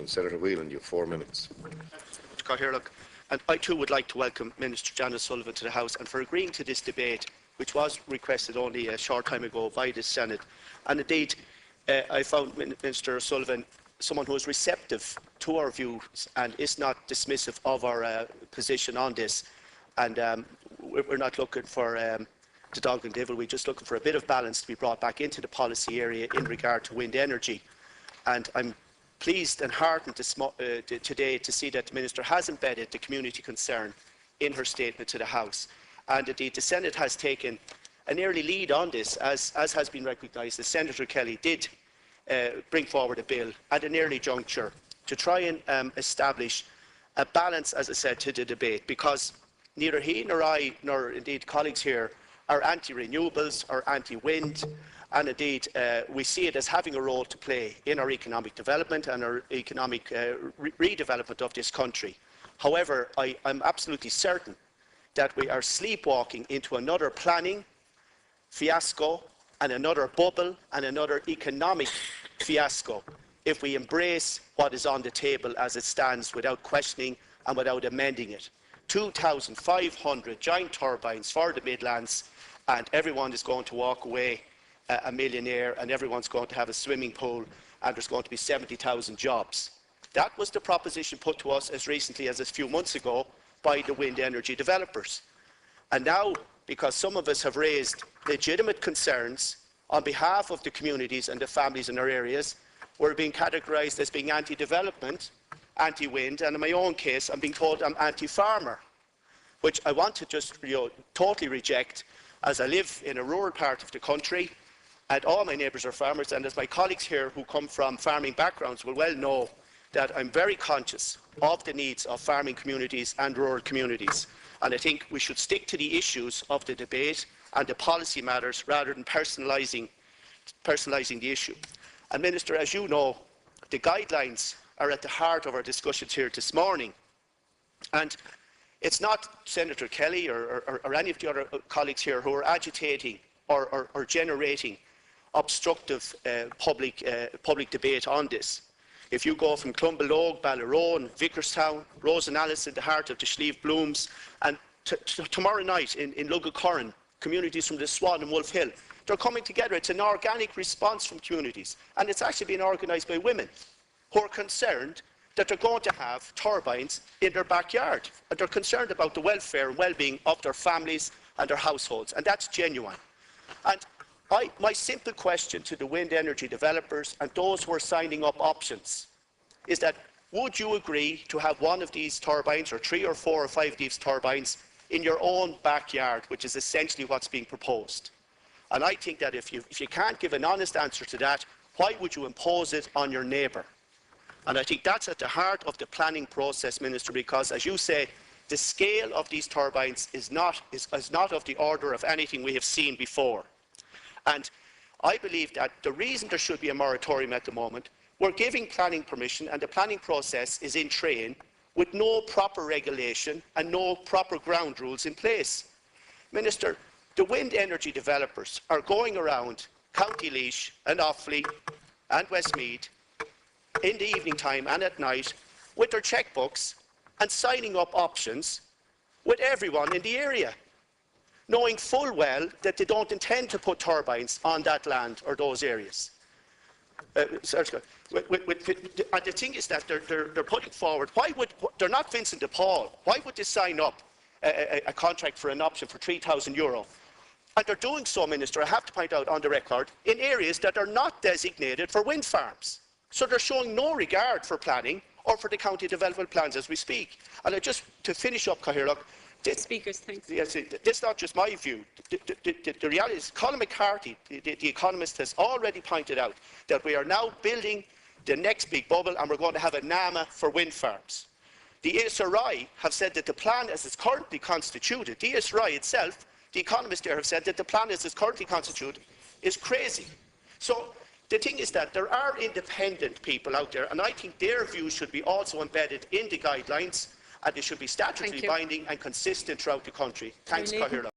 Senator Whelan, you have 4 minutes. And I too would like to welcome Minister Janet Sullivan to the House and for agreeing to this debate, which was requested only a short time ago by the Senate. And indeed, I found Minister Sullivan someone who is receptive to our views and is not dismissive of our position on this. And we're not looking for the dog and devil, we're just looking for a bit of balance to be brought back into the policy area in regard to wind energy. And I'm pleased and heartened today to see that the Minister has embedded the community concern in her statement to the House. And indeed, the Senate has taken an early lead on this, as has been recognised, as Senator Kelly did bring forward a bill at an early juncture to try and establish a balance, as I said, to the debate, because neither he nor I, nor indeed colleagues here, are anti-renewables or anti-wind. And indeed, we see it as having a role to play in our economic development and our economic redevelopment of this country. However, I'm absolutely certain that we are sleepwalking into another planning fiasco and another bubble and another economic fiasco if we embrace what is on the table as it stands without questioning and without amending it. 2,500 giant turbines for the Midlands, and everyone is going to walk away a millionaire, and everyone's going to have a swimming pool, and there's going to be 70,000 jobs. That was the proposition put to us as recently as a few months ago by the wind energy developers. And now, because some of us have raised legitimate concerns on behalf of the communities and the families in our areas, we're being categorised as being anti-development, anti-wind, and in my own case, I'm being told I'm anti-farmer, which I want to just totally reject, as I live in a rural part of the country, and all my neighbours are farmers, and as my colleagues here who come from farming backgrounds will well know, that I'm very conscious of the needs of farming communities and rural communities. And I think we should stick to the issues of the debate and the policy matters rather than personalising the issue. And Minister, as you know, the guidelines are at the heart of our discussions here this morning. And it's not Senator Kelly or any of the other colleagues here who are agitating or generating obstructive public debate on this. If you go from Clonbelogue, Ballarone, Vickerstown, Rosenallis in the heart of the Slieve Blooms, and tomorrow night in Luggacurran, communities from the Swan and Wolf Hill, they're coming together. It's an organic response from communities, and it's actually being organised by women who are concerned that they're going to have turbines in their backyard, and they're concerned about the welfare and well-being of their families and their households, and that's genuine. And my simple question to the wind energy developers and those who are signing up options is that, would you agree to have one of these turbines, or 3 or 4 or 5 of these turbines, in your own backyard, which is essentially what's being proposed? And I think that if you can't give an honest answer to that, why would you impose it on your neighbour? And I think that's at the heart of the planning process, Minister, because, as you say, the scale of these turbines is not of the order of anything we have seen before. And I believe that the reason there should be a moratorium at the moment, we're giving planning permission and the planning process is in train with no proper regulation and no proper ground rules in place. Minister, the wind energy developers are going around County Laois and Offaly and Westmeath in the evening time and at night with their checkbooks and signing up options with everyone in the area, knowing full well that they don't intend to put turbines on that land or those areas. And the thing is that they're putting forward, they're not Vincent de Paul, why would they sign up a contract for an option for €3,000? And they're doing so, Minister, I have to point out on the record, in areas that are not designated for wind farms. So they're showing no regard for planning or for the county development plans as we speak. And just to finish up, Cathaoirleach, Speakers, thanks. Yes, this is not just my view. The reality is, Colin McCarthy, the economist, has already pointed out that we are now building the next big bubble and we're going to have a NAMA for wind farms. The ESRI have said that the plan as it's currently constituted, the ESRI itself, the economists there have said that the plan as it's currently constituted is crazy. So the thing is that there are independent people out there, and I think their views should be also embedded in the guidelines, and they should be statutorily binding and consistent throughout the country. Thanks, Cathaoirleach.